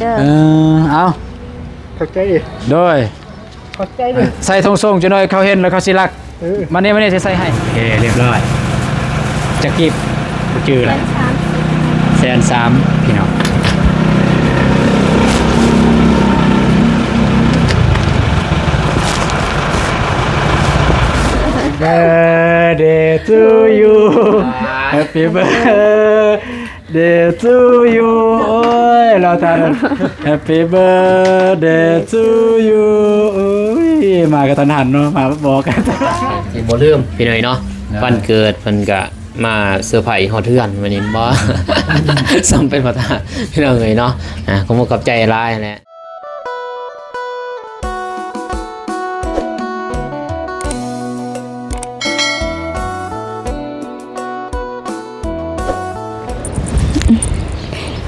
เอาเข้าใจดิโดยเข้าใจดิใส่ทงส่งจะหน่อยเขาเห็นแล้วเขาสิรักมาเนี่ยจะใส่ให้โอเคเรียบร้อยจะกีบจืออะไร130,000พี่น้องBirthday to you Happy birthday to you โอ้ยเราทาน Happy birthday to you โอ้ยมากันทันหันเนาะมาบอกกันสิบ่ลืมพี่หน่อยเนาะวันเกิดเพิ่นก็มาเซอร์ไพรส์ฮอดเทือนวันนี้บ่ซ้ำเป็นประธานพี่น้องเอ้ยเนาะขอบคุณกับใจหลายแหละ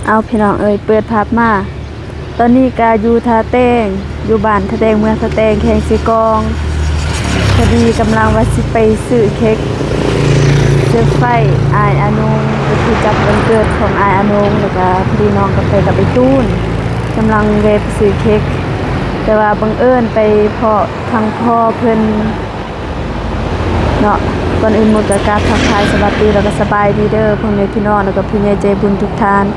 เอาพี่น้องเอ้ยเปิดภาพมาตอนนี้กาอยู่ท่าแต้งอยู่บ้านท่าแต้งเมืองท่าแต้งแข่งสีกองพอดีกำลังว่าสิไปซื้อเค้กเสื้อไฟอายอานงก็คือจัดวันเกิดของอายอานงแล้วก็พี่น้องก็ไปกับไปตู้นกำลังเวฟซื้อเค้กแต่ว่าบังเอิญไปพ่อทางพ่อเพิ่นเนาะก่อนอื่นหมดกราบทักทายสวัสดีแล้วก็สบายดีเด้อพ่อแม่พี่น้องแล้วก็พี่ใหญ่ใจบุญทุกท่าน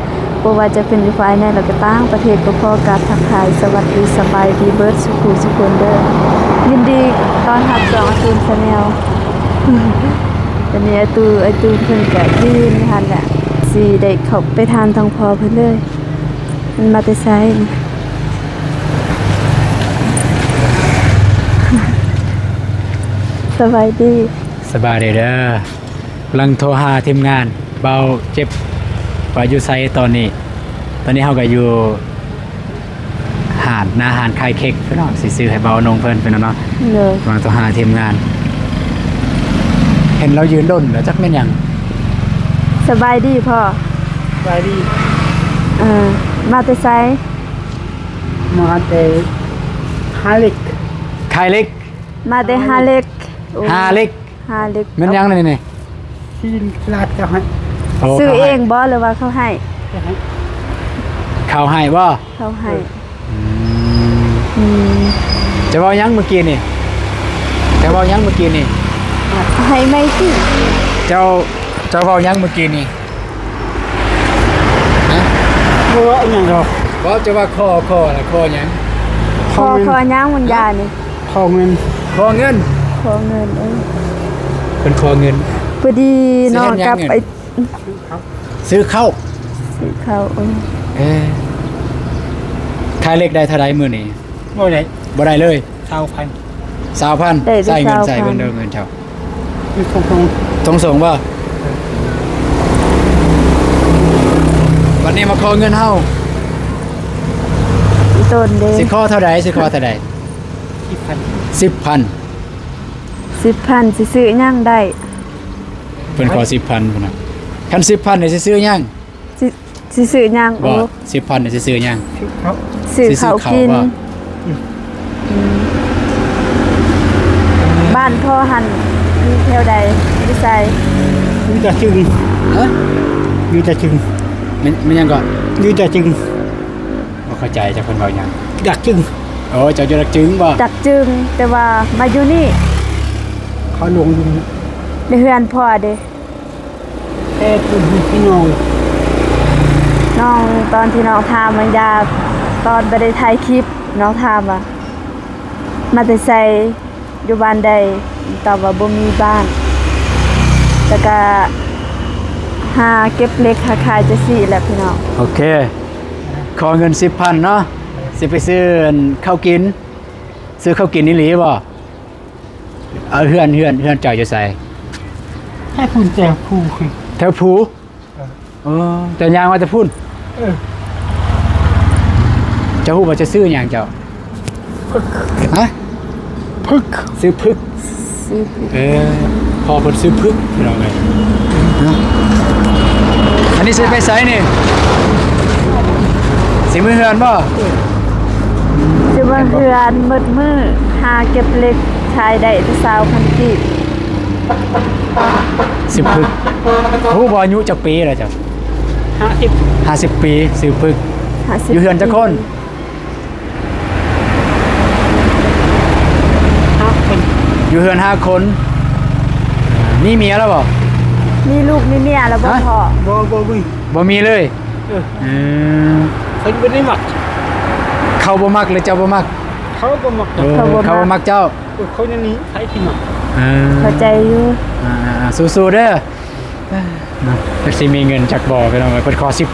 บ่ว่าจะเป็นอยู่ฝ่ายในแล้วก็ต่างประเทศก็ขอกราบทักทายสวัสดีสบายดีเบิดสุขุสุคนเด้อยินดีต้อนรับจองอาตูนชาแนลตอนนี้อาตูนเพิ่นก็ยืนหั่นแหละสิได้เข้าไปทานทางพ่อเพิ่นเลยมันมาแต่ไสสบายดีสบายดีเด้อกำลังโทรหาทีมงานเบาเจ็บว่าอยู่ไซตอนนี้เขาก็อยู่หาดหน้าหาดคายเค้กพี่น้องสิซื้อให้เบานงเพิ่นเป็นเนาะกำลังโทรหาทีมงาน เห็นเรายืนด้นแล้วจักแม่นหยังสบายดีพ่อสบายดีมาแต่ไสมาแต่ฮาเล็กคายเล็กมาแต่ฮาเล็กแม่นหยังนี่ที่ลาดจะให้ซื้อเองบ่หรือว่าเขาให้เขาให้บ่เขาให้จะเว้าหยังเมื่อกี้นี่ให้ไหมสิเจ้าเว้าหยังเมื่อกี้นี่ฮะบ่ว่าหยังดอกบ่จะว่าคอล่ะคอหยังคอยังมันยานี่ขอเงินเพิ่นขอเงินพอดีน้องกลับไปซื้อข้าวขายเล็กได้เท่าไรมื้อนี้บ่ได้เลย20,000ใส่เงินใส่เบิ่งเด้อเงินเจ้าต้องส่งบ่วันนี้มาขอเงินเฮาต้นเด้สิขอเท่าใด10,000สิซื้อหยังได้เพิ่นขอ 10,000 พุ่นน่ะคัน 10,000 นี่สิซื้อหยังสิซื้อหยังบ่ 10,000 นี่สิซื้อหยังซื้อข้าวกินบ้านพ่อหันมีแถวใดอยู่ไสมีแต่จึงฮะมีแต่จึงมันยังก่อนมีแต่จึงบ่เข้าใจจักเพิ่นเว้าหยังดักจึงโอ้เจ้าอยู่ดักจึงบ่ดักจึงแต่ว่ามาอยู่นี่เขาลงอยู่ในเฮือนพ่อเด้แต่พี่น้องตอนที่น้องถามมันยาตอนบ่ได้ถ่ายคลิปน้องถามว่ามาแต่ไสอยู่บ้านใดตอบว่าบ่มีบ้านแล้วก็หาเก็บเล็กหาขายจังซี่แหละพี่น้องโอเคขอเงิน 10,000 เนาะสิไปซื้อข้าวกินซื้อข้าวกินนี่หลีบ่เอาเฮือนเจ้าอยู่ไสให้พุ่นแถวภูแต่ยางว่าจะพุ่นเจ้าฮู้ว่าจะซื้อหยังเจ้าฮะซื้อพึกพอเพิ่นซื้อพึกพี่น้องเอ้ยอันนี้สิไปไสนี่สิมื้อเฮือนบ่สิว่าเฮือนมืดหาเก็บเล็กขายได้แต่20,000กีบ10 พึกฮู้บ่อายุจักปีแล้วเจ้า50 ปีซื้อพึก 50 อยู่เฮือนจักคน ห้าคน อยู่เฮือน5 คนมีเมียแล้วบ่ มีลูกมีเมียแล้วบ่ ฮะ พ่อ บ่มี บ่มีเลย เออ อืม เขาไม่ได้หมัก เขาบ่มักหรือเจ้าบ่มัก เขาก็หมัก เออเขาบ่มักเจ้า เขาอย่างนี้ใครที่หมัก เข้าใจอยู่ สู้ๆเด้อเนาะเพิ่นสิมีเงินจากบ่ไปน้องเอ้ยเพิ่นขอ 10,000 10,000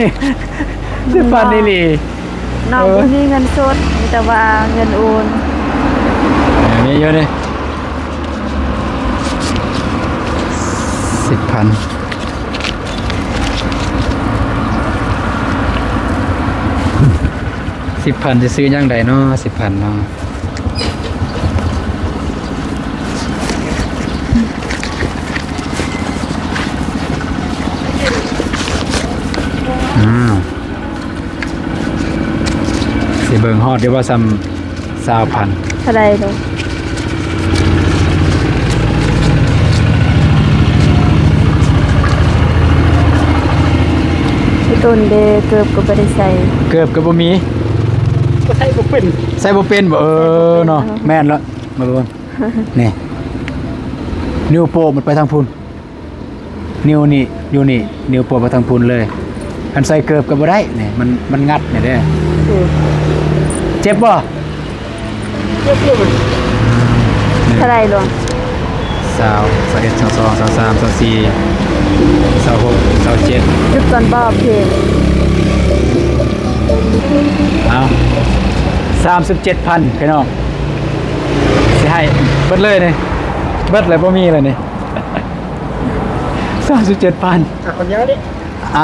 นี่10,000นี่หลี น้องบ่มีเงินสดมีแต่ว่าเงินโอน นี่เยอะเลย10,000จะซื้อยังไดเนาะ10,000เนาะสิเบิ่งฮอดเดี๋ยวว่าซ้ำ20,000 เท่าใดเนาะพี่ต้นเดเกือบก็บ่ได้ใส่ เกือบก็บ่มี ก็ใช่ก็เป็น ใส่บ่เป็นบ่เนาะแม่นละมาเบิ่งนี่นิ้วโป้งมันไปทางพุ่นนิ้วนี่อยู่นี่นิ้วโป้งไปทางพุ่นเลยคันใส่เกือบก็บ่ได้นี่มันงัดนี่เด้ เจ็บบ่ เรียบร้อย เท่าใดหลวง 21 22 23 24 26 27 จุดก่อนบ่เพลง เอา37,000พี่น้องสิให้เบิดเลยนี่เบิดเลยบ่มีเลยนี่37,000อ่ะคนเยอะดิ เอ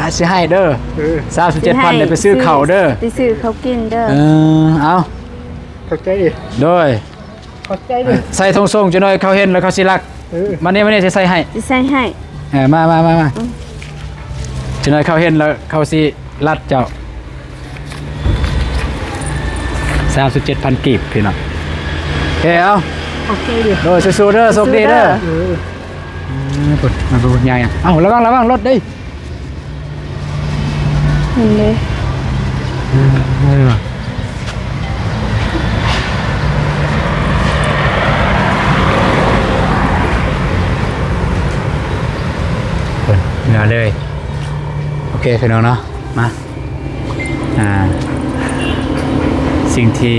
าสิให้เด้อ เออ 37,000ได้ไปซื้อข้าวเด้อ ไปซื้อข้าวกินเด้อ เอา เข้าใจดิ โดย เข้าใจดิ ใส่ทงส่งจะหน่อยเขาเห็นแล้วเขาสิรัก เออ มานี่สิใส่ให้ สิใส่ให้ มาจะหน่อยเขาเห็นแล้วเขาสิรัดเจ้า37,000กีบพี่น้องโอเคเอา เข้าใจดิ โดยสู้ๆเด้อโชคดีเด้อ เออ ปุ่นมาปุ่นใหญ่อะเอ้าระวังรถดิ เห็นเลย ปุ่นเหนือเลยโอเคพี่น้องเนาะมาสิ่งที่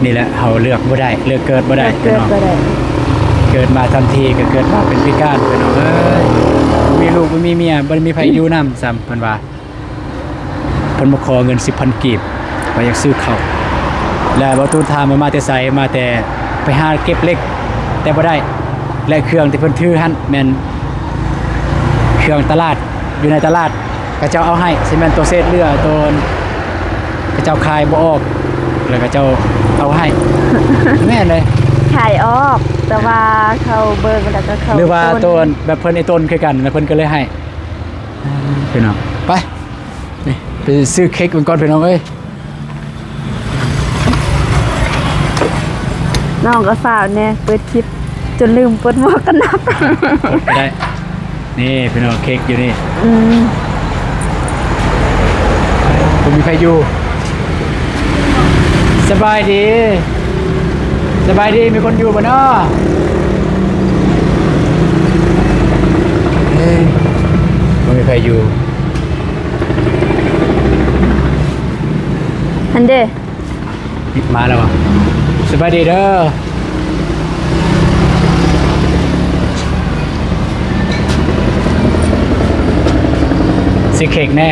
นี่แหละเขาเลือกบ่ได้เลือกเกิดบ่ได้ เกิ พี่ ด น้อง บ่ได้ เกิดมาทันทีก็เกิดมาเป็นพิการพี่น้องเอ้ยบ่มีลูกบ่มีเมียบ่ได้มีไผอยู่นํซ้ำเพิ่นว่าเพิ่นมาขอเงิน 10,000 กีบว่าอยากซื้อข้าวแล้วบ่ตูนถามว่ามาแต่ไสมาแต่ไปหาเก็บเล็ก แต่บ่ได้และเครื่องที่เพิ่นถือหั่นแม่นเครื่องตลาดอยู่ในตลาดก็เจ้าเอาให้สิแม่นตัวเศษเรือตัวก็เจ้าขายบ่ออกแล้วก็เจ้าเอาให้ แม่นเลย ขายออก แต่ว่าเขาเบิ่งแล้วก็เขา หรือว่าต้นแบบเพิ่นไอ้ต้นคือกันแล้วเพิ่นก็เลยให้พี่น้องไปนี่ไปซื้อเค้กกันก่อนพี่น้องเอ้ย น้องก็ฝากเนี่ยเปิดคลิปจนลืมเปิดหมวกกันน็อก ได้นี่พี่น้องเค้กอยู่นี่ ผมมีใครอยู่สบายดีมีคนอยู่บ่เนาะเฮ้ยผมมีใครอยู่ อันเด้ มาแล้วอ่ะสบายดีเด้อสิเค้กแน่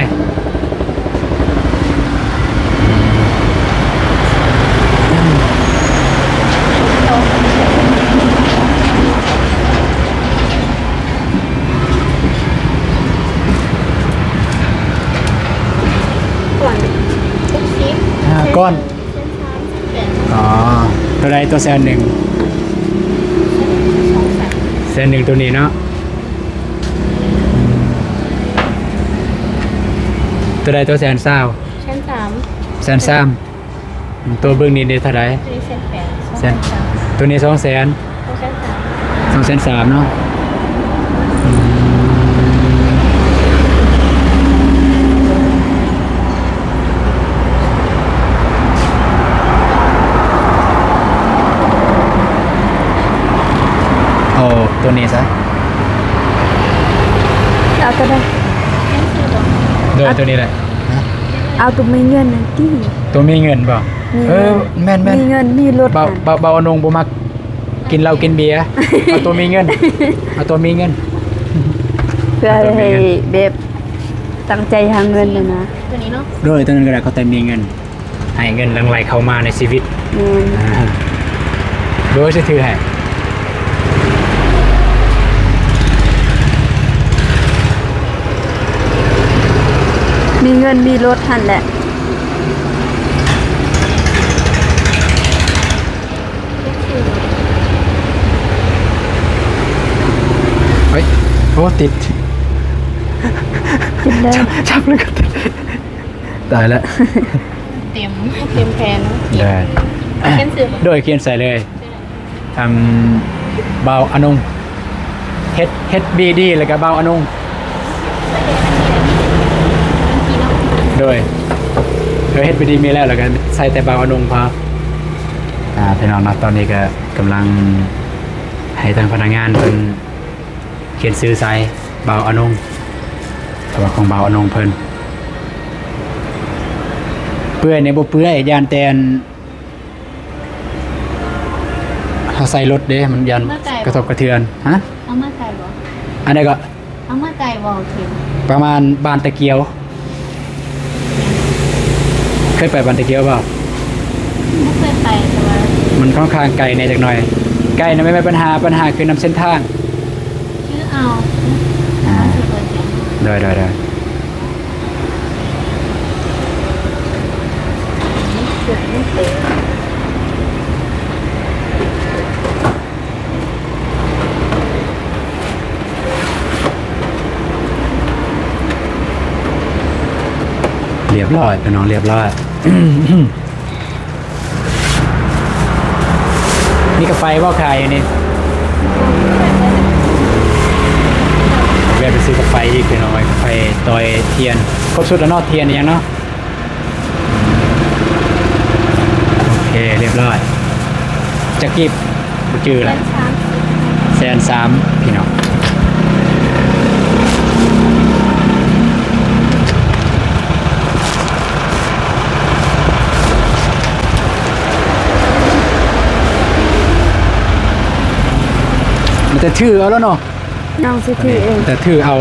ก้อนอ๋อตัวใดตัวแสนหนึ่งตัวนี้เนาะตัวใดตัวแสนเศร้า ชั้นสาม แสนสามตัวเบื้องนี้ได้เท่าไหร่ ตัวนี้ชั้นแปด แสนตัวนี้200,000 ตัวชั้นสาม 203,000เนาะ เอาก็ได้ โดยตัวนี้แหละ เอาตัวมีเงินนั่นที่ ตัวมีเงินบ่ มี เออแม่น มีเงินมีรถ เบา น่ะ เบาเบาอนงบ่มักกินเหล้ากินเบียร์ เอาตัวมีเงินเอาตัวมีเงิน เพื่อให้แบบตั้งใจหาเงินน่ะนะ ตัวนี้เนาะ โดยตัวนั้นก็ได้เขาแต่มีเงินให้เงินหลังไหลเข้ามาในชีวิต แม่น โดยจะถือให้ มีเงินมีรถหั่นแหละ เฮ้ยโอ้ติด กินได้ จับเลยก็ติดตายแล้ว เตรียมแผน ได้ เขียนสื่อ โดยเขียนใส่เลยเบาอนงเฮ็ดบีดีแล้วก็เบาอนงโดยเฮ็ดบีดีมีแล้วแล้วก็ใส่แต่เบาอนงพอพี่น้องนะตอนนี้ก็กำลังให้ทางพนักงานเพิ่นเขียนซื้อใส่เบาอนงตัวของเบาอนงเพิ่นเปื่อยในบ่เปื่อยยานแตนเขาใส่รถเด้มันยันกระทบกระเทือนฮะ เอามาไก่บ่ อันนี้ก็ เอามาไก่บ่เข็ม ประมาณบานตะเกียวเคยไปบานตะเกียวเปล่า ไม่เคยไปแต่ว่า มันค่อนข้างไกลในจักหน่อยไกลนะไม่เป็นปัญหาคือนำเส้นทาง ชื่อเอาชื่อเปิดเสียง ได้เรียบร้อยพี่น้องเรียบร้อย นี่กาแฟว่าขายอยู่นี่แวะไปซื้อกาแฟอีกพี่น้องกาแฟตอยเทียนครบสุดแล้วเนาะเทียนยังเนาะโอเคเรียบร้อยจะกิบบ่จือละ130,000พี่น้องมันจะถือเอาแล้วเนาะ น้องสิถือเอง แต่ถือเอา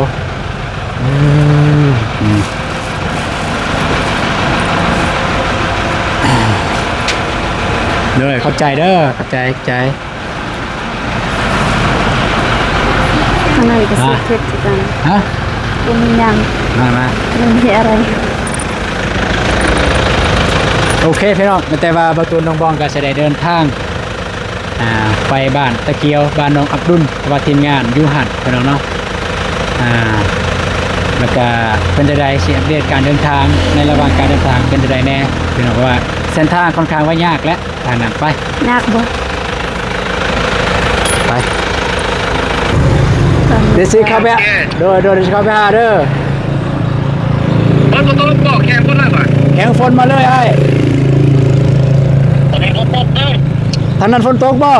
เลยเข้าใจเด้อเข้าใจ ข้างในก็สิเฮ็ดคือกัน ฮะ บ่มีหยัง มา บ่มีอะไร โอเคพี่น้องแต่ว่าประตูน้องบองก็จะได้เดินทางไปบ้านตะเกียวบ้านน้องอับดุลเพราะว่าทีมงานอยู่หัดพี่น้องเนาะแล้วก็เป็นใดๆสิอัปเดตการเดินทางในระหว่างการเดินทางเป็นใดๆแน่พี่น้องเพราะว่าเส้นทางค่อนข้างว่ายากและทางนั้นไป ยากบ่ เดี๋ยวสิเข้าไปเดี๋ยวสิเข้าไปหาเด้อ รถประตูบอกแค่คนละบาท แข่งฝนมาเลยไอ้ ตอนนี้รถตกเด้อ ทางนั้นฝนตกบ่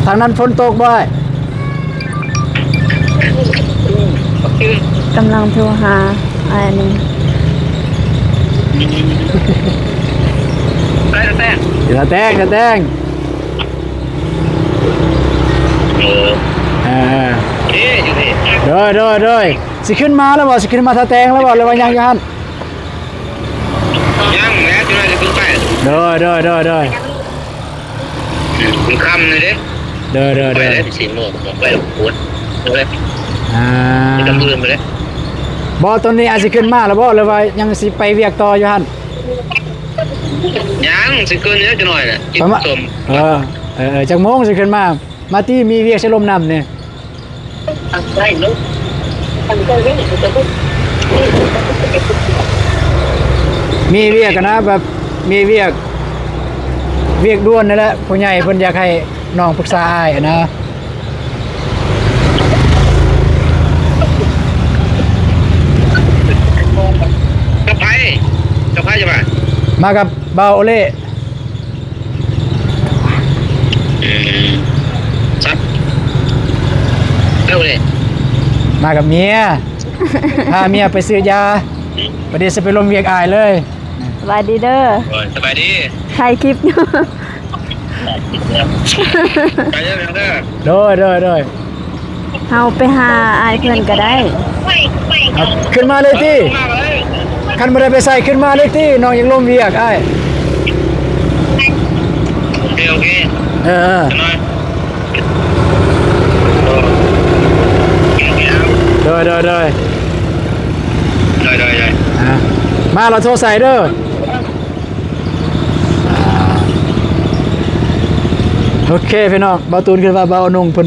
ทางนั้นฝนตกบ่ไอ้ กำลังโทรหาอันนี้ ได้แต่ จะแตง เออ เออ อยู่นี่ เด้อสิขึ้นมาแล้วบ่สิขึ้นมาท่าแตงแล้วบ่หรือว่ายังอยู่หั่น ยังแม้จะได้จะขึ้นไป เด้อ คุณคำเลยเด้ไป เด้อ เลยสีโมกไปหลบปวดเลย จะดำเนินไปเลย บ่ตอนนี้อาจสิขึ้นมาแล้วบ่หรือว่ายังสิไปเวียกต่ออยู่หั่น ยังสิเกินเยอะจะหน่อยน่ะกิน ประมาณ สม จักโมงสิขึ้นมามาที่มีเวียกใช้ลมน้ำนี่ ได้ลูก มีเวียกกันนะแบบมีเวียกด่วนนั่นแหละผู้ใหญ่เพิ่นอยากให้น้องปรึกษาอ้ายอะนะ กระไพจะมา มากับเบาโอเล่ ซับ ร็วเลย มากับเมียพาเมียไปซื้อยาประเดี๋ยวจะไปลมเวียกอายเลย สบายดีเด้อ สบายดี ถ่ายคลิปอยู่ ไปเร็วเด้อ โดย เฮาไปหาอายเพิ่นก็ได้ เอาขึ้นมาเลยที่คันบ่ได้ไปใส่ขึ้นมาเลยที่น้องยังลมเวียกอาย โอเค เออ น้อย โดย อ่ะมาเราโทรใส่เด้อโอเคพี่น้องเบาตูนขึ้นว่าเบาอนงเพิ่น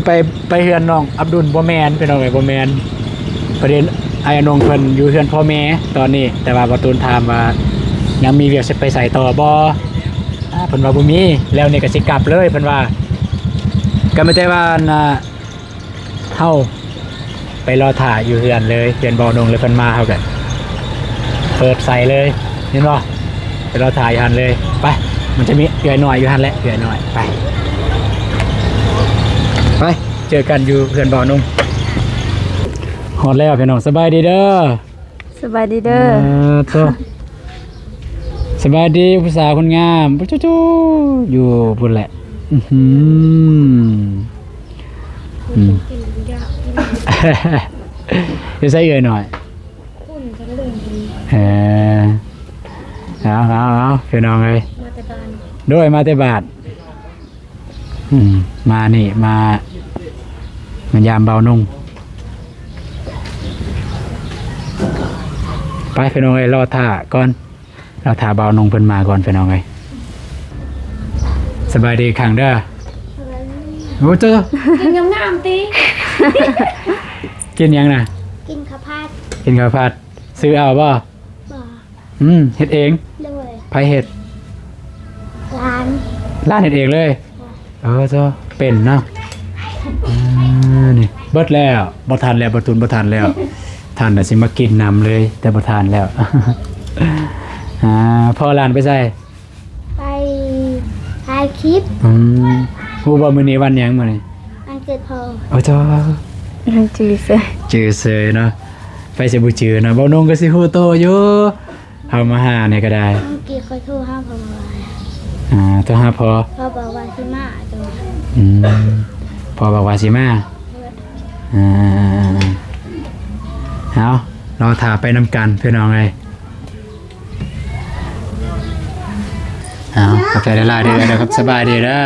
ไปเฮือนน้องอับดุลบ่แมนพี่น้องเอ้ยบ่แมนประเด็นไอ้อนงเพิ่นอยู่เฮือนพ่อแม่ตอนนี้แต่ว่าเบาตูนถามว่ายังมีเวียกสิไปใส่ต่อบ่เพิ่นว่าบ่มีแล้วนี่ก็สิกลับเลยเพิ่นว่าก็ไม่ได้ว่าเฮาไปรอถ่ายอยู่เฮือนเลยเฮือนเบาอนงเลยเพิ่นมาเฮาก็เปิดใส่เลยเห็นบ่ไปรอถ่ายอยู่หันเลยไปมันจะมีเอื้อยหน่อยอยู่หันแหละเอื้อยหน่อยไปเจอกันอยู่เพื่อนบ่อนุ่งฮอดแล้วพี่น้องสบายดีเด้อ สบายดีเด้อ ตัวสบายดีผู้สาวคนงามปุ๊จู้อยู่พุ่นแหละอืมจะใส่เอ่ยหน่อยเอาพี่น้องเลยด้วยมาแต่บาทมานี่มายามเบานุ่งไปพี่น้องเอ้ยรอท่าก่อนรอท่าเบานุ่งเพิ่นมาก่อนพี่น้องเอ้ยสบายดีขังเด้อโอ้เจ้า กินงามๆติ กินยังน่ะ กินข้าวผัด กินข้าวผัดซื้อเอาบ่ บ่ เฮ็ดเอง เลย ไผเฮ็ด ร้าน เฮ็ดเองเลยเจ้าเป็นเนาะนี่เบิดแล้วบ่ทันแล้วบ่ตุนบ่ทันแล้วทานน่ะสิมากินน้ำเลยแต่บ่ทานแล้ว พ่อหลานไปใส่ ไปถ่ายคลิป ฮู้บ่มื้อนี้วันหยังมื้อนี้ อันเกิดพอ เจ้า จือเซย จื้อเสยเนาะไปสิบ่จื้อเนาะบ่นงก็สิฮู้โตอยู่เฮามาหานี่ก็ได้ เมื่อกี้เขาโทรห้ามผมว่า ต้องหาพ่อ เขาบอกว่าสิมาจังหวะ พ่อบอกว่าสิมาเอาเราถ่าไปนำกันพี่น้องเอ้ยเอากาแฟได้ลาเด้อนะครับสบายดีเด้อ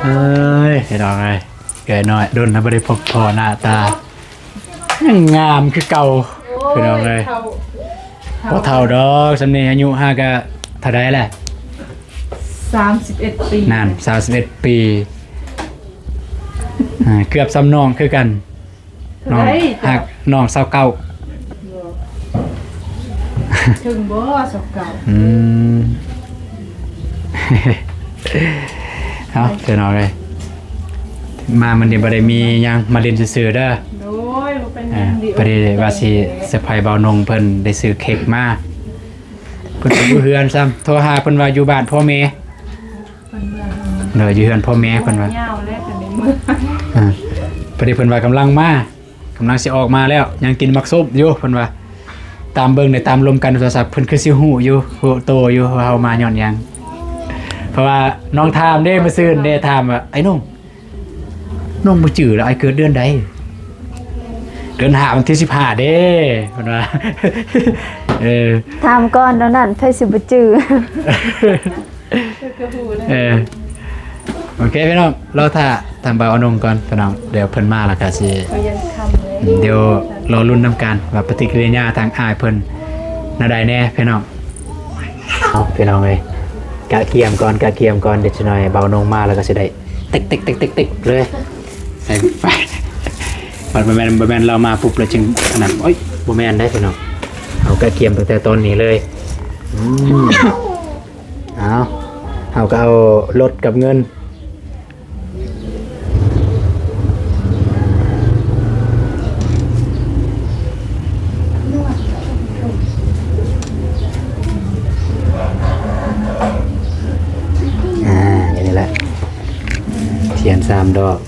เอ้ยพี่น้องเอ้ยเกิดน้อยโดนนะบ่ได้พบพ่อหน้าตายังงามคือเก่าพี่น้องเอ้ยบ่เฒ่าดอกสำนี้อายุ5ก็เท่าใดแหละ31 ปี นั่น31 ปีเกือบซ้ำน้องคือกันน้องหักน้อง29 ถึงบ่สกเก่า เอาเดี๋ยวน้องเลยมามันเดี๋ยวบ่ได้มีหยังมาเล่นซื่อๆเด้อ โอ้ยบ่เป็นหยังดี พอดีว่าสิเซอร์ไพรส์เบานงเพิ่นได้ซื้อเค้กมาเพิ่นอยู่เฮือนซ้ำโทรหาเพิ่นว่าอยู่บ้านพ่อแม่ เพิ่นเมื่อ เด้ออยู่เฮือนพ่อแม่เพิ่นว่า ยาวแล้วแต่ในมือ พอดีเพิ่นว่ากำลังสิออกมาแล้วยังกินมักส้มอยู่เพิ่นว่าตามเบิ่งในตามลมกันโทรศัพท์เพิ่นคือสิฮู้อยู่ฮู้โตอยู่ว่าเฮามาย้อนหยังเพราะว่าน้องถามเด้มาซื้อเด้ถามว่าไอ้น้องบ่จื้อแล้วไอ้เกิดเดือนใดเดือน5วันที่15เด้เพิ่นว่า ถามก่อนแล้วนั่นไผสิบ่จื้อ โอเคพี่น้องเราถ้าทำเบาอนงก่อนพี่น้องเดี๋ยวเพิ่นมาแล้วก็สิ ก็ยังทำเลย เดี๋ยวรอรุ่นนำกันว่าปฏิกิริยาทางอ้ายเพิ่นน่าได้แน่พี่น้องเอาพี่น้องเอ้ยกะเกียมก่อนเดี๋ยวจะหน่อยเบาอนงมาแล้วก็สิได้ติ๊กเลยใส่ไฟบ่แม่นเรามาปุ๊บแล้วจึงขนาดโอ๊ยบ่แม่นได้พี่น้องเอากะเกียมตั้งแต่ต้นนี้เลยเอาก็เอารถกับเงินอย่างนี้แหละ เทียน3ดอก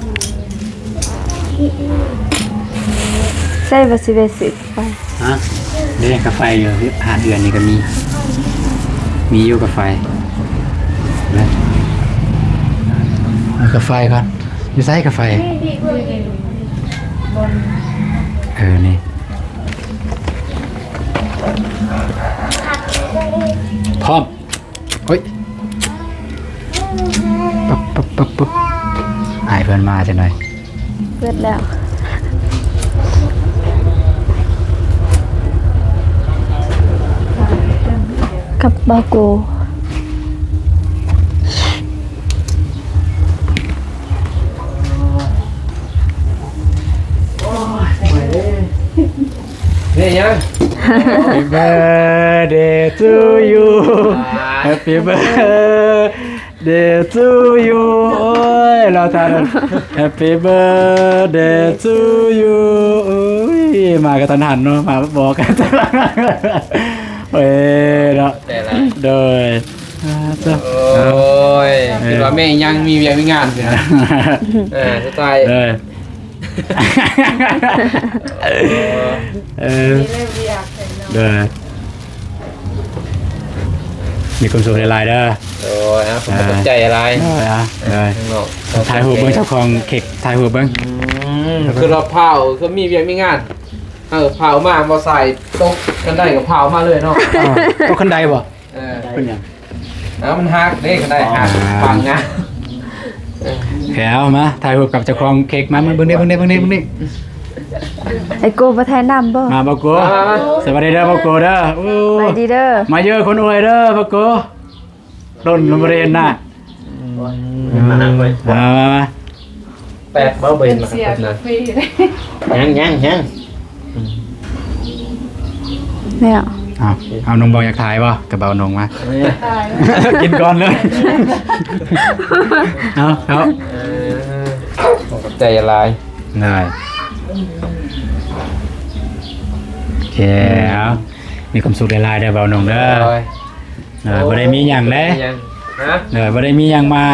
ใส่บาสิเวสิไป ฮะเรียกกาแฟอยู่หาเดือนนี่ก็มีอยู่กาแฟนะเอากาแฟก่อนอยู่ใส่กาแฟนี่พร้อมเฮ้ยปั๊บหายเพื่อนมาจะหน่อย เปิดแล้วกับบาโก นี่ยัง Happy birthday to you Happy birthday to you โอ้ยเราทาน Happy birthday to you โอ้ยมากันทันหันเนาะมาบอกกันทันเฮ้ยเนาะ แต่ละ โดยจ้ะ โอ้ยคิดว่าแม่ยังมีเวียงมีงานสินะสไตล์ เลยนี่เลยเรียกเห็นเนาะ เด้อมีความสุขในไลน์เด้อ โอ้ยผมตกใจอะไร เลยถ่ายหัวเบิ้งเจ้าของเค้กถ่ายหัวเบิ้ง คือเราเผาก็มีเวียงมีงานเผามาพอใส่ตกกันได้กับเผามาเลยเนาะ ก็คันใดบ่ เป็นยัง แล้วมันฮักเด้กันได้ฮักฟังนะ แขวมาถ่ายหัวกับเจ้าของเค้กมาเบิ้งนี่ ไอโกบ่ทายน้ำบ่ มาบักโกสวัสดีเด้อบักโกเด้อ ไปดีเด้อ มาเยอะคนอวยเด้อบักโกต้นลมเรียนน่ะมา แปดเบ้าเบนมา เสีย ครับนะ ฟรีเลย ยัง เนี่ย เอานงบอลอยากถ่ายป่ะกระเป๋านงมา ตาย กินก่อนเลยเอา ตกใจอะไร ได้โอเคเอามีความสุขหลายๆเด้อเบานงเด้อบ่ได้มีหยังเด้ ฮะ บ่ได้มีหยังมา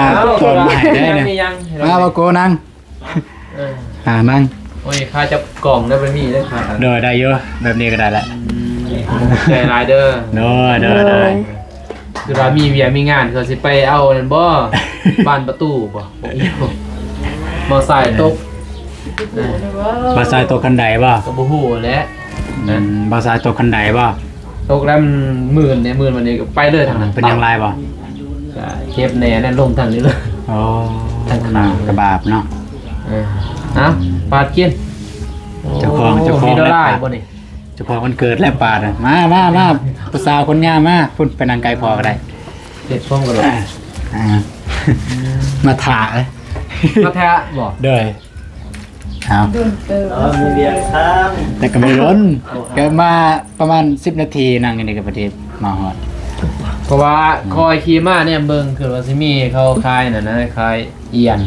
ตอนมาให้ได้เนี่ย มียัง มาบ่โกนั่งนั่ง โอ้ยค่าจับกล่องได้เป็นมีได้ค่ะ เด้อได้เยอะแบบนี้ก็ได้แหละ ใจลายเด้อ เด้อ คือว่ามีเวียมีงานเขาสิไปเอานั่นบ่ บ้านประตูบ่บอกอีกบ่มอไซค์ตก บาซายตกคันใดบ่ ก็บ่ฮู้แหละ บาซายตกคันใดบ่ ตกแล้วมันหมื่นเนี่ยหมื่นวันนี้ก็ไปเลยทางนั้น เป็นยังไงบ่ ก็เจ็บแน่แน่ลงทางนี้เลย อ๋อกระบาบเนาะ ฮะปาดกิน เจ้าของ มีดอล และ ลาร์ ปาด บ่นี่ เจ้าของวันเกิดและปาดมาผู้สาวคนงามมาพุ่นไปนางไกลพอก็ได้ เด็ดพร้อมกันเลย มาถ่าเลย มาแท้บ่ เด้อเอา มีเบียร์ครับ แต่ก็ไม่ล้นก็มาประมาณ10 นาทีนั่งอยู่ในกับประเทศมาฮอด เพราะว่าคอยขี่มาเนี่ยเบิ่งคือว่าสิมีเขาคายน่ะนะคายเอียน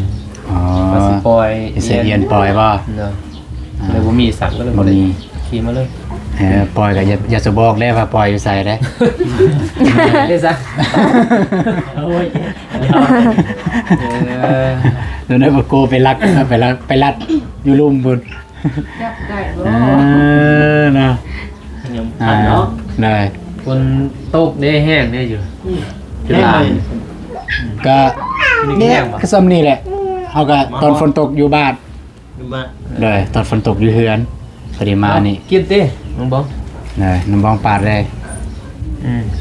อ๋อ ว่าสิปล่อย เสียเอียนปล่อยบ่ เนาะเลยบ่มีสั่งก็เลย บ่มี ขี่มาเลย ปล่อยก็อย่าจะบอกได้ว่าปล่อยอยู่ใส่ได้ ได้ซะ โอ้ย แล้วนายบอกโกไปรัดอยู่ลุ่มบุญ จับได้บ่ นะ ยังพันเนาะ ได้ คนตกได้แห้งได้อยู่จุฬา ก็ นี่ เนี่ย แห้งบ่ ก็ซ้ำนี่แหละเขาก็ตอนฝนตกอยู่บ้าน ดูมา เลยตอนฝนตกอยู่เฮือนพอดีมานี่ กินติน้องบอง เลยน้ำบองปาดเลย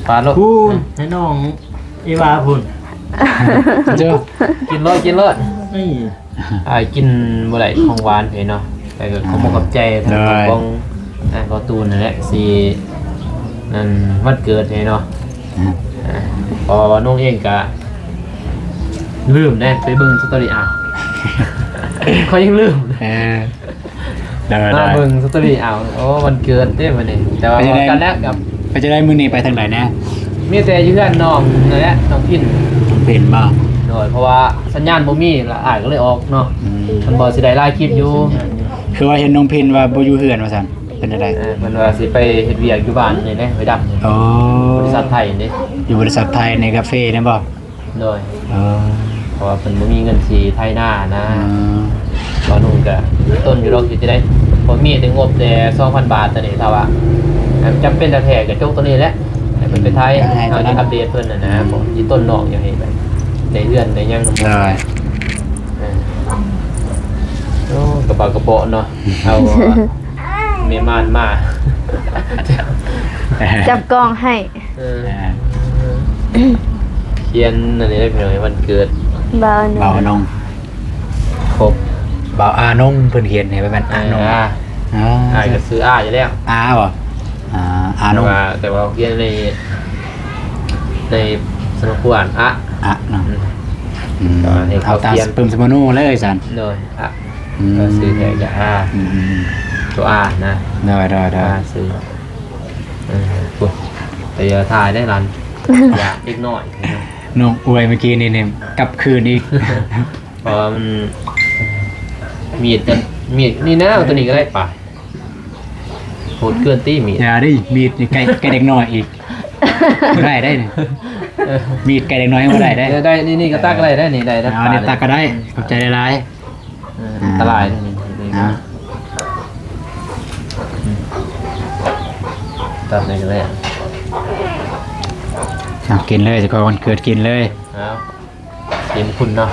ปลาโลด พูดให้น้องอีวาพูด เจ้า กินรส นี่ กินบ่ได้ของหวานเนาะแต่ก็ขอบอกกับใจทางน้องบองก็ตูนนั่นแหละสินั่นวันเกิดเนาะพอน้องเองก็ลืมได้ไปเบิ่งสตอรี่เขายังลืม ได้ มาเบิ่งสตอรี่โอ้วันเกิดได้มาเนี่ยแต่ว่าบอกกันแล้วกับ ไปจะได้มือนี้ไปทางไหนแน่ มีแต่อยู่กันน้องนั่นแหละน้องพิน เป็นบ้า โดยเพราะว่าสัญญาณบ่มีละก็เลยออกเนาะมันบ่สิได้ไลฟ์คลิปอยู่ คือว่าเห็นน้องพินว่าบ่อยู่เฮือนว่าซั่นเป็นอะไร มันว่าสิไปเฮ็ดเวียกอยู่บ้านนี่แหละไปดับ อ๋อบ ริษัทไทยนี่ อยู่บริษัทไทยในคาเฟ่เนี่ยบ่ โดย เออ ราะว่าเพิ่นบ่มีเงินสิไถนานะบ่นุ่งก็ต้นอยู่ดอกอยู่จะได้บ่มีแต่งบแต่ 2,000 บาทตัวนี้ถ้าว่าจำเป็นแต่แท้ก็จกตัวนี้แหละให้เพิ่นไปไทยเอาที่อัปเดตเพิ่นน่ะนะบ่สิต้นนอกอย่างนี้แบบได้เรือนได้หยังนำ ได้ โอ้กระเป๋ากระเป๋าเนาะเอาเมมานมา จับกล้องให้ เออเขียนอันนี้ได้เพียงวันเกิด บาวหนึ่ เบาง อนง ครบ เบาอานงเพิ่นเขียนให้ไว้เป็นอานง อ่าก็ซื้ออยู่แล้ว อาบ่อานง แต่ว่าเขียนในสนุกอ่านอะเนาะเอาตาสเปิมสมโนเลยสัน เลยก็ซื้อแค่กับตัวนะ ได้ ซื้อปุ๊บแต่อย่าถ่ายได้รันอยากอีกหน่อย น้องอวยเมื่อกี้นี่เนี่ยกลับคืนอีก เพราะมันมีดนี่นะตัวนี้ก็ได้ป่ะโหดเกินตี้มีด อย่าดิมีดไก่เด็กน้อยอีกได้เนี่ยมีดไก่เด็กน้อยไม่ได้ ได้นี่ก็ตักอะไรได้นี่ได้ เอาเนี่ยตักก็ได้ขอบใจหลาย อันตรายนี่ นะ ตัดนี่ก็ได้ กินเลยจะก็วันเกิดกินเลย เอากินคุณเนาะ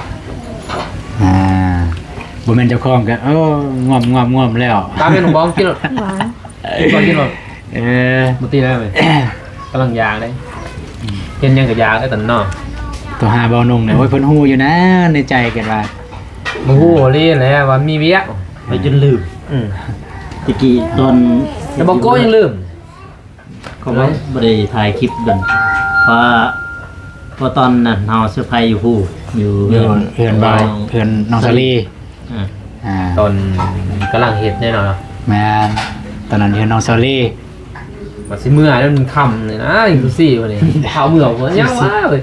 บุญเป็นเจ้าของกันง่วมแล้ว ตามเป็นหนุ่มบ้องกินหรอ หวาน กินหรอ มุตีได้ไหมกำลังยางได้เห็นยังกับยางได้ตันเนาะ ตัวหาเบานุ่งเนี่ยโอ้ยเพิ่นฮู้อยู่นะในใจกันว่า มูฮู้รีแล้วว่ามีเวีย ไปจนลืมตะกี้ตอน แต่บอกโก้ยังลืม เขาไม่ได้ถ่ายคลิปดันเพราะตอนนั้นเฮาเซอร์ไพรส์อยู่ผู้อยู่ เพื่อนบายเพื่อนน้องซาลี ตอนกำลังเห็ดแน่นอน แม่ตอนนั้นเพื่อนน้องซาลี มาสิเมื่อแล้วมันคำเลยนะอีกสี่วันนี้เขาเมื่อวันยังว่าเลย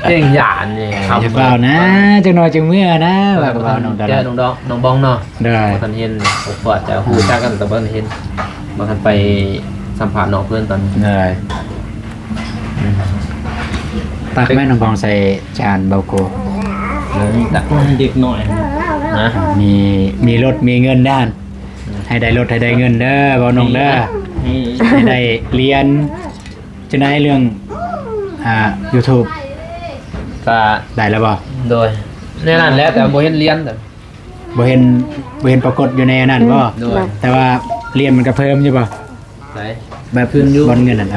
เก่งหยาดเนี่ย จะเปล่านะจังน้อยจังเมื่อนะว่ากับเปล่าน้องดา เจ้าน้องน้องบ้องเนาะ ได้ ตอนเห็นผมก็จะพูดจ้ากันแต่เพิ่นเห็นบางท่านไปสัมผัสน้องเพื่อนตอน ได้ตักแม่น้องบองใส่จานเบาโก ตัก เด็กหน่อย นะ มีรถมีเงินด้านให้ได้รถให้ได้เงินเด้อเบาน้องเด้อ ให้ได้เรียนจะได้เรื่องYouTube ก็ ได้แล้วบ่ โดยแน่นอนแล้วแต่โบเห็นเรียนแต่ บ่เห็นปรากฏอยู่ในนั้นบ่ โดย แต่ว่าเรียนมันก็เพิ่มอยู่บ่ ไหน แบบ ขึ้นอยู่ บนเงินน่ะ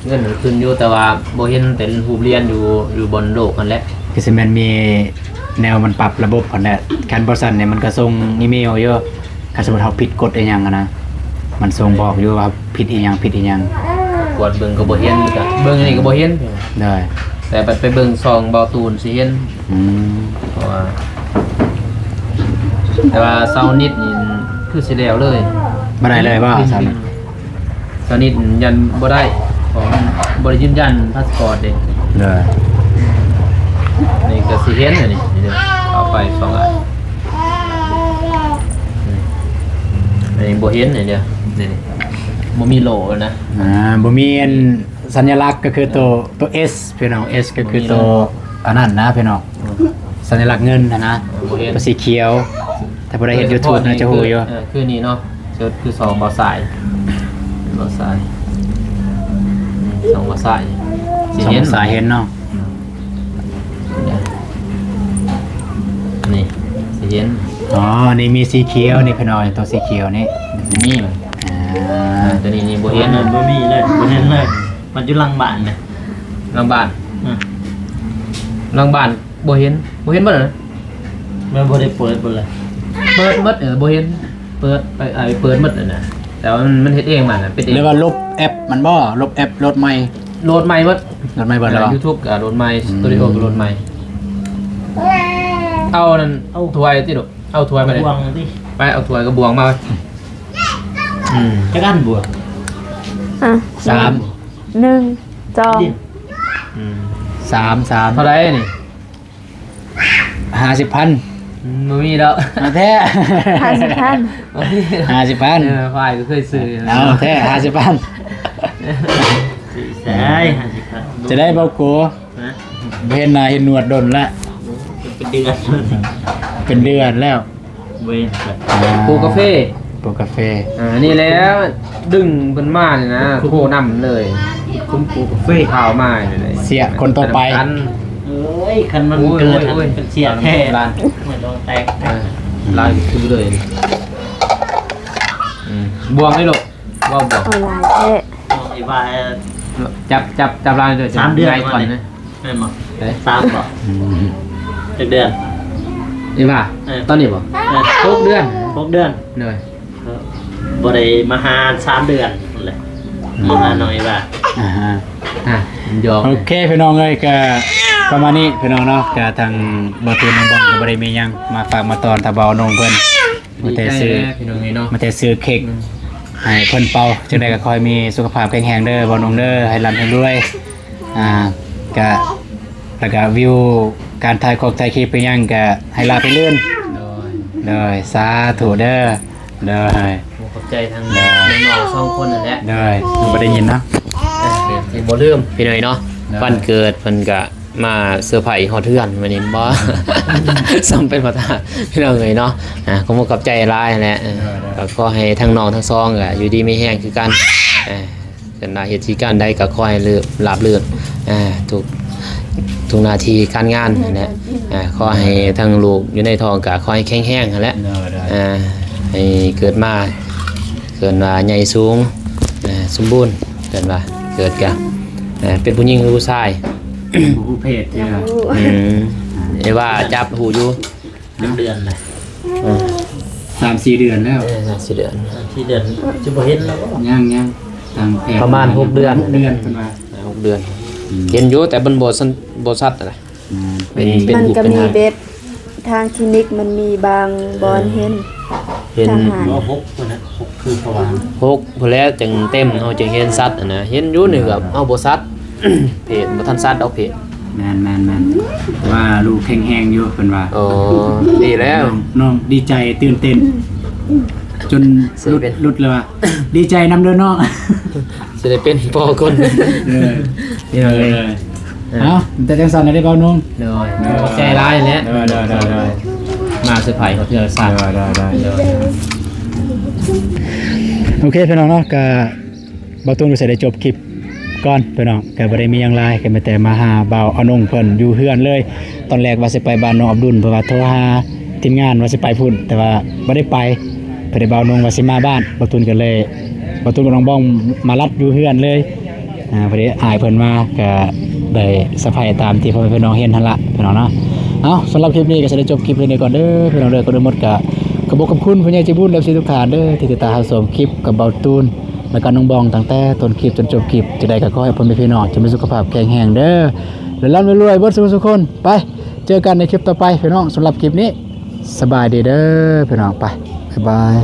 เงินมันขึ้นอยู่แต่ว่าโบเห็นแต่รูปเรียนอยู่บนโลกนั่นแหละ คือสิแม่นมีแนวมันปรับระบบพุ่นแหละการบ่สั่นเนี่ยมันก็ส่งอีเมลอยู่ถ้าสมมุติเฮาผิดกฎอีหยังอะนะมันส่งบอกอยู่ว่าผิดอีหยัง กวดเบิ่งก็บ่เห็นก็เบิ่งนี่ก็บ่เห็น ได้ แต่ไปเบิ่งซองเบาตูนสิเห็น อืม เพราะว่าแต่ว่าเซานิดนี่คือสิแล้วเลย บ่ได้เลยบ่สั่น เซานิดยันบ่ได้ของบ่ได้ยืนยันพาสปอร์ตเด้ ได้ นี่ก็สิเห็นอันนี้เด้อเอาไป2อันอันนี้บ่เห็นนี่เด้อนี่บ่มีโลนะ บ่มีอันสัญลักษณ์ก็คือตัว S พี่น้อง S ก็คือตัวอันนั้นนะพี่น้องสัญลักษณ์เงินนะตัวสีเขียวแต่บ่ได้เห็น YouTube นะจะฮู้อยู่ คือนี่เนาะคือ2บ่สาย2บ่สายสิ สอ เห็น งสายเห็นเนาะ นี่สิเห็น อ๋อนี่มีสีเขียวนี่พี่น้องตัวสีเขียวนี่ นี่มัน ตัวนี้บ่ เห็ เห็ น น เลยไม่มีเลยไม่เห็นเลยมันอยู่หลังบ้านเนี่ย หลังบ้าน อืม หลังบ้านบ่เห็นบ่เหรอ ไม่ได้เปิดเลย เปิดหมดบ่เห็นเปิดเปิดหมดน่ะแต่ว่ามันเฮ็ดเองมันน่ะเป็นเอง เรียกว่าลบแอปมันบ่ลบแอปโหลดใหม่ โหลดใหม่หมด โหลดใหม่เบิดแล้ว YouTube ก็โหลดใหม่ Studio ก็โหลดใหม่เอานั่นเอาถ้วยติลูกเอาถ้วยไปเลย บวงที่ ไปเอาถ้วยกับบวงมาจะกันบวง 3 1 2 3 เท่าไหร่นี่ 50,000 บ่มีแล้ว เอาแท้ 50,000 บ่มีแล้ว 50,000 ฝ่ายก็เคยซื้อ เอาแท้50,000 ใช่50,000 จะได้เบาโก นะ เห็นหน้าเห็นหนวดดนละ เป็นเดือน เป็นเดือนแล้ว เว้นแบบ ปลูกกาแฟ ปลูกกาแฟ นี่แล้วดึงเพิ่นมาเนี่ยนะโคนำเลย คุณปลูกกาแฟ ข่าวมาเนี่ยเลย เสียคนต่อไป กัน เอ้ยคันมัน โอ้ย เกิด โอ้ย เป็นเสียแท้ ร้าน เหมือนโดนแตก ร้านคือเลยบวงได้หรอกว่าบวง เอาหลายแท้ ไอ้ว่า จับร้านเลย 3 เดือน ง่ายก่อน วัน นะ แม่นบ่ เอ๊ะ 3บ่จักเดือน นี่ป่ะ เออ ตอนนี้บ่6 เดือน 6 เดือน เหนื่อย บ่ได้มาหา3 เดือนนั่นแหละมาหาหน่อยว่า อ่าฮะ ยอม โอเคพี่น้องเอ้ยก็ประมาณนี้พี่น้องเนาะก็ทางบ่ตูนน้องบองก็บ่ได้มีหยังมาฝากมาตอนตาเบาน้องเพิ่นมาแต่ซื้อ พี่น้องนี่เนาะ มาแต่ซื้อเค้กให้เพิ่นเป่าจังได๋ก็ขอให้มีสุขภาพแข็งแรงเด้อบ่น้องเด้อให้ร่ำให้รวยก็แล้วก็วิวการถ่ายคลิปถ่ายคลิปไปยังก็ให้ลาไปเลื่อนเด้อสาธุเด้อเด้อ ขอบใจทางน้องๆ2 คนนั่นแหละ เด้อบ่ได้ยินเนาะ ที่บ่ลืมพี่น้อยเนาะวันเกิดเพิ่นก็มาเซอร์ไพรส์ฮอดเทือนวันนี้บ่ ซ้ำเป็นประธานพี่น้องเอ้ยเนาะก็บ่กับใจหลายแหละก็ขอให้ทั้งน้องทั้งสองก็อยู่ดีมีแรงคือกันกันหน้าเฮ็ดที่การใดก็ขอให้ราบรื่นทุกหน้าที่การงานนั่นแหละขอให้ทั้งลูกอยู่ในท้องก็ขอให้แข็งแรงนั่นแหละให้เกิดมาใหญ่สูงสมบูรณ์เกิดว่าเกิดกันเป็นผู้หญิงหรือผู้ชาย ผู้เพศเนี่ย ไอ้ว่าจับหูอยู่ จักเดือนเลย 3-4 เดือนแล้ว 4 เดือน ที่เดือนจะบ่เห็นแล้ว ยังทางแพทย์ ประมาณ6 เดือน 6 เดือนเพิ่นว่า 6 เดือนเห็นอยู่แต่มันบ่ชัดอะไรเป็น มัน หู ก็ เป็น มี หาง เบ็ดทางคลินิกมันมีบางบอนเห็น เห็น ทหาร ว่า6คนน่ะ6คือประมาณ 6พอแล้วจึงเต็มเฮาจึงเห็นชัดนะเห็นอยู่นี่ก็เอาบ่ชัด เพจบ่ทันชัดเอาเพจ แม่นๆว่าลูกแข็งแรงอยู่เพิ่นว่า อ๋อดีแล้ว น้องดีใจตื่นเต้นจนหลุดเลยว่ะดีใจนำเด้อน้อง สิได้เป็นพ่อคน นี่เลยเอ้าแต่จังซั่นได้เบาน้อง เลยใจร้ายแล้ว ได้ มาเซอร์ไพรส์เขาเทื่อซัด โอเคพี่น้องเนาะก็บ่ตูนก็สิได้จบคลิปก่อนพี่น้องก็บ่ได้มีหยังหลายก็มีแต่มาหาเบาเอานงเพิ่นอยู่เฮือนเลย ตอนแรกว่าสิไปบ้านน้องอับดุลเพราะว่าโทรหาทีมงานว่าสิไปพุ่นแต่ว่าบ่ได้ไปเพิ่นได้เบานงว่าสิมาบ้านบ่ตูนก็เลยบ่ตูนกับน้องบ้องมารับอยู่เฮือนเลยพอดีอายเพิ่นมาก็ได้สะพายตามที่พ่อแม่พี่น้องเห็นหั่นละพี่น้องเนาะเอาสำหรับคลิปนี้ก็สิได้จบคลิปเลยก่อนเด้อพี่น้องเด้อก็ได้หมดก็ขอบคุณผู้ใหญ่ใจบุญและทุกท่านเด้อที่ติดตามรับชมคลิปกับเบาตูนแล้วก็น้องบองตั้งแต่ต้นคลิปจนจบคลิปจะได้ก็ขอให้พ่อแม่พี่น้องจะมีสุขภาพแข็งแรงเด้อและร่ำรวยเบิดสุขคนไปเจอกันในคลิปต่อไปพี่น้องสำหรับคลิปนี้สบายดีเด้อพี่น้องไปบ๊ายบาย